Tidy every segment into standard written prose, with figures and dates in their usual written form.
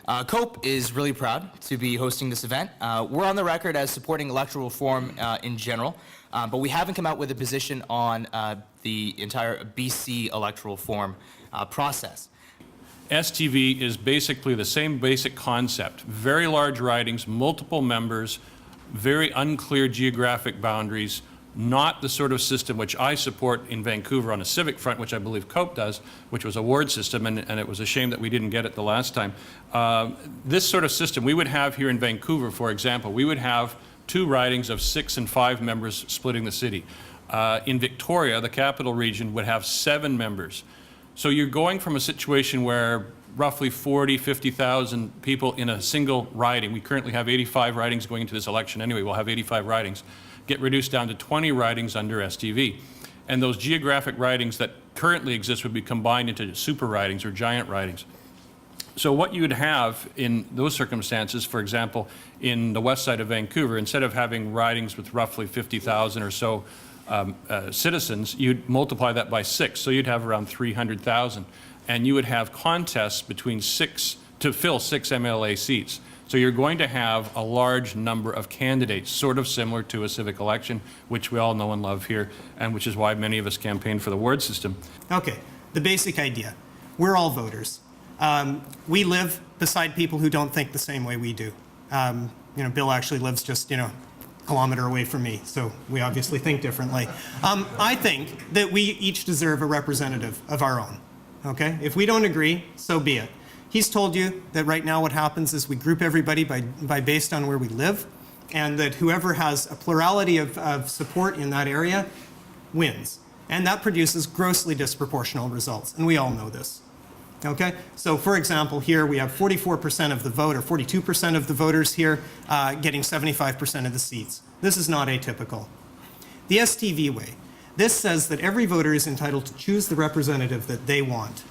COPE is really proud to be hosting this event. We're on the record as supporting electoral reform in general, but we haven't come out with a position on the entire BC electoral reform process. STV is basically the same basic concept. Very large ridings, multiple members, very unclear geographic boundaries, not the sort of system which I support in Vancouver on a civic front, which I believe COPE does, which was a ward system, and it was a shame that we didn't get it the last time. This sort of system we would have here in Vancouver, for example, we would have 2 ridings of 6 and 5 members splitting the city. In Victoria, the capital region would have 7 members. So you're going from a situation where roughly 40, 50,000 people in a single riding. We currently have 85 ridings going into this election anyway. We'll have 85 ridings. Get reduced down to 20 ridings under STV. And those geographic ridings that currently exist would be combined into super ridings or giant ridings. So what you would have in those circumstances, for example, in the west side of Vancouver, instead of having ridings with roughly 50,000 or so citizens, you'd multiply that by 6, so you'd have around 300,000. And you would have contests between 6 to fill 6 MLA seats. So you're going to have a large number of candidates, sort of similar to a civic election, which we all know and love here, and which is why many of us campaign for the ward system. Okay, the basic idea. We're all voters. We live beside people who don't think the same way we do. Bill actually lives just, a kilometer away from me, so we obviously think differently. I think that we each deserve a representative of our own, okay? If we don't agree, so be it. He's told you that right now what happens is we group everybody by based on where we live, and that whoever has a plurality of support in that area wins. And that produces grossly disproportional results, and we all know this. Okay? So for example, here we have 44% of the vote, or 42% of the voters here getting 75% of the seats. This is not atypical. The STV way. This says that every voter is entitled to choose the representative that they want.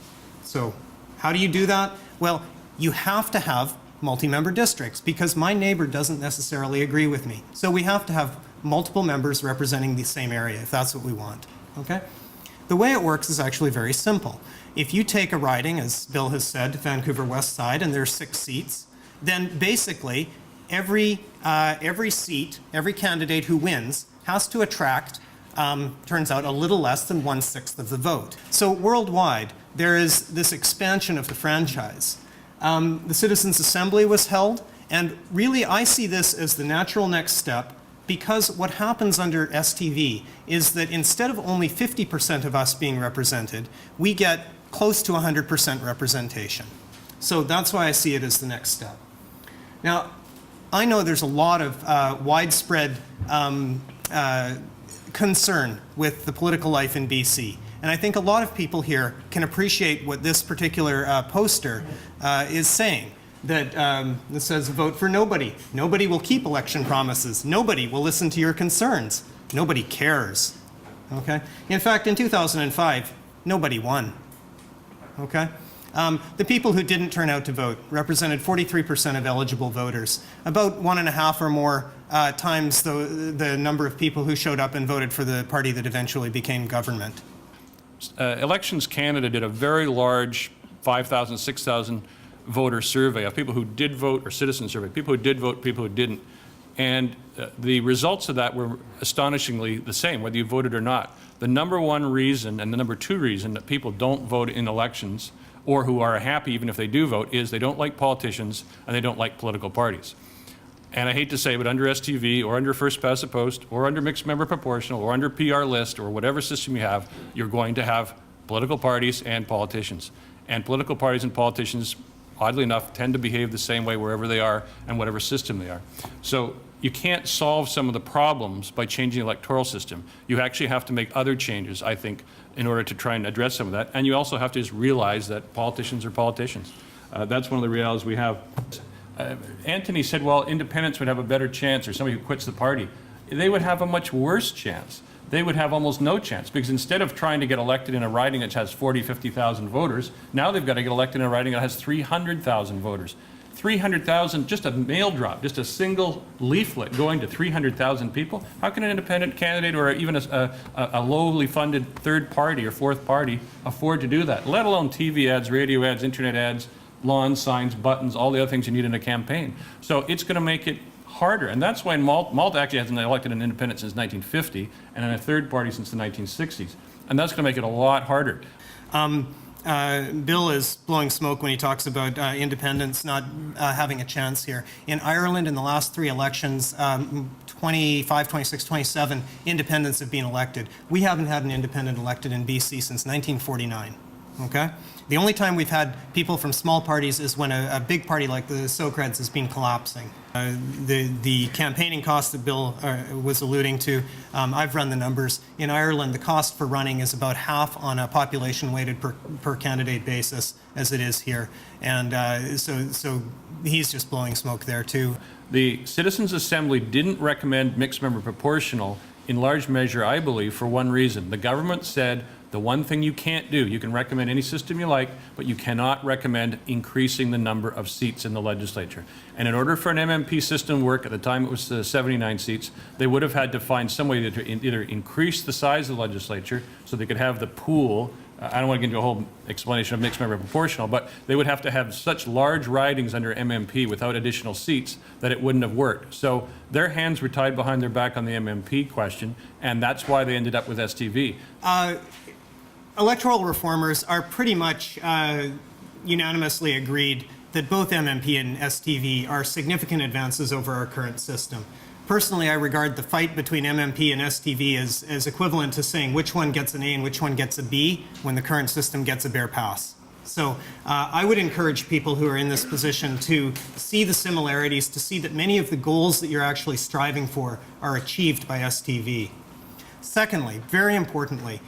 So how do you do that? Well, you have to have multi-member districts because my neighbor doesn't necessarily agree with me. So we have to have multiple members representing the same area if that's what we want. Okay? The way it works is actually very simple. If you take a riding, as Bill has said, Vancouver West Side, and there's 6 seats, then basically every seat, every candidate who wins has to attract, turns out, a little less than 1/6 of the vote. So worldwide, there is this expansion of the franchise. The Citizens' Assembly was held, and really I see this as the natural next step because what happens under STV is that instead of only 50% of us being represented, we get close to 100% representation. So that's why I see it as the next step. Now, I know there's a lot of widespread concern with the political life in BC. And I think a lot of people here can appreciate what this particular poster is saying. That says vote for nobody. Nobody will keep election promises. Nobody will listen to your concerns. Nobody cares. Okay? In fact, in 2005, nobody won. Okay? The people who didn't turn out to vote represented 43% of eligible voters, about 1.5 or more times the number of people who showed up and voted for the party that eventually became government. Elections Canada did a very large 5,000, 6,000 voter survey of people who did vote, or citizen survey, people who did vote, people who didn't. And the results of that were astonishingly the same, whether you voted or not. The number 1 reason and the number 2 reason that people don't vote in elections, or who are happy even if they do vote, is they don't like politicians and they don't like political parties. And I hate to say, but under STV or under first past the post or under mixed member proportional or under PR list or whatever system you have, you're going to have political parties and politicians. And political parties and politicians, oddly enough, tend to behave the same way wherever they are and whatever system they are. So you can't solve some of the problems by changing the electoral system. You actually have to make other changes, I think, in order to try and address some of that. And you also have to just realize that politicians are politicians. That's one of the realities we have. Anthony said, well, independents would have a better chance, or somebody who quits the party. They would have a much worse chance. They would have almost no chance, because instead of trying to get elected in a riding that has 40, 50,000 voters, now they've got to get elected in a riding that has 300,000 voters. 300,000, just a mail drop, just a single leaflet going to 300,000 people. How can an independent candidate or even a lowly funded third party or fourth party afford to do that, let alone TV ads, radio ads, internet ads, lawn signs, buttons, all the other things you need in a campaign. So it's going to make it harder. And that's why Malta actually hasn't elected an independent since 1950 and then a third party since the 1960s. And that's going to make it a lot harder. Bill is blowing smoke when he talks about independents not having a chance here. In Ireland, in the last 3 elections, 25, 26, 27 independents have been elected. We haven't had an independent elected in BC since 1949. Okay? The only time we've had people from small parties is when a big party like the Socreds has been collapsing. The campaigning cost that Bill was alluding to, I've run the numbers. In Ireland, the cost for running is about half on a population-weighted per candidate basis as it is here. And so he's just blowing smoke there, too. The Citizens' Assembly didn't recommend mixed member proportional in large measure, I believe, for one reason. The government said the one thing you can't do, you can recommend any system you like, but you cannot recommend increasing the number of seats in the legislature. And in order for an MMP system to work, at the time it was 79 seats, they would have had to find some way to either increase the size of the legislature so they could have the pool. I don't want to get into a whole explanation of mixed member proportional, but they would have to have such large ridings under MMP without additional seats that it wouldn't have worked. So their hands were tied behind their back on the MMP question, and that's why they ended up with STV. Electoral reformers are pretty much unanimously agreed that both MMP and STV are significant advances over our current system. Personally, I regard the fight between MMP and STV as equivalent to saying which one gets an A and which one gets a B when the current system gets a bare pass. So I would encourage people who are in this position to see the similarities, to see that many of the goals that you're actually striving for are achieved by STV. Secondly, very importantly,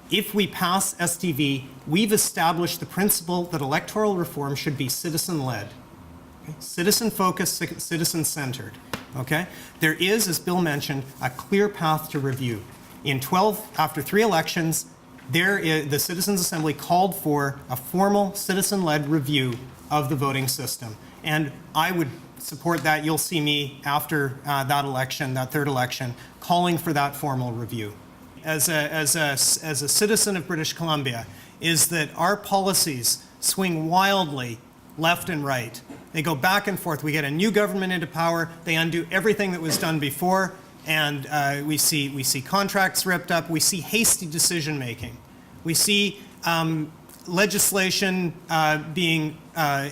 if we pass STV, we've established the principle that electoral reform should be citizen-led, okay? Citizen-focused, citizen-centered. Okay? There is, as Bill mentioned, a clear path to review. After 3 elections, the Citizens' Assembly called for a formal citizen-led review of the voting system. And I would support that. You'll see me after that election, that 3rd election, calling for that formal review. As a citizen of British Columbia, is that our policies swing wildly left and right. They go back and forth. We get a new government into power. They undo everything that was done before, and we see contracts ripped up. We see hasty decision making. We see legislation being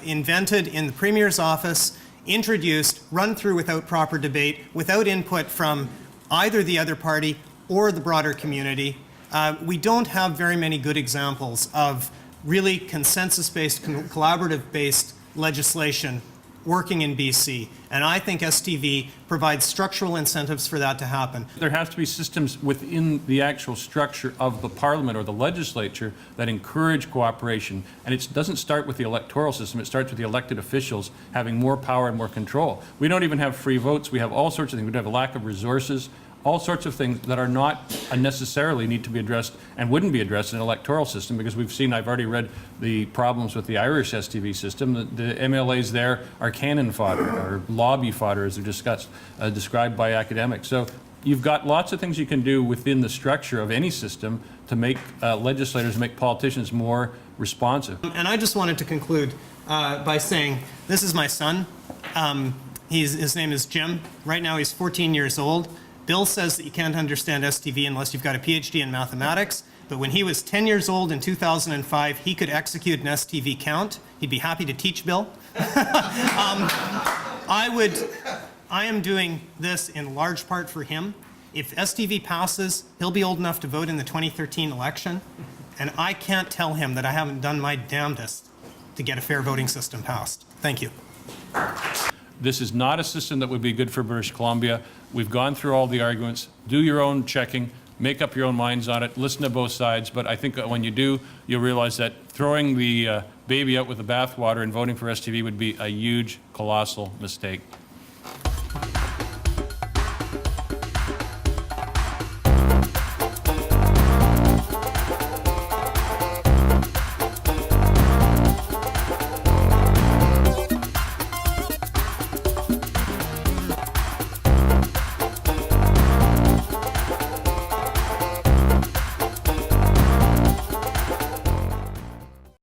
invented in the Premier's office, introduced, run through without proper debate, without input from either the other party or the broader community. We don't have very many good examples of really consensus-based, collaborative-based legislation working in BC, and I think STV provides structural incentives for that to happen. There has to be systems within the actual structure of the parliament or the legislature that encourage cooperation, and it doesn't start with the electoral system, it starts with the elected officials having more power and more control. We don't even have free votes, we have all sorts of things, we have a lack of resources, all sorts of things that are not unnecessarily need to be addressed and wouldn't be addressed in an electoral system, because we've seen, I've already read the problems with the Irish STV system. The MLAs there are cannon fodder or lobby fodder, as they're discussed, described by academics. So you've got lots of things you can do within the structure of any system to make legislators, make politicians more responsive. And I just wanted to conclude by saying, this is my son. His name is Jim. Right now he's 14 years old. Bill says that you can't understand STV unless you've got a PhD in mathematics, but when he was 10 years old in 2005, he could execute an STV count. He'd be happy to teach Bill. I am doing this in large part for him. If STV passes, he'll be old enough to vote in the 2013 election, and I can't tell him that I haven't done my damnedest to get a fair voting system passed. Thank you. This is not a system that would be good for British Columbia. We've gone through all the arguments. Do your own checking. Make up your own minds on it. Listen to both sides. But I think when you do, you'll realize that throwing the baby out with the bathwater and voting for STV would be a huge, colossal mistake.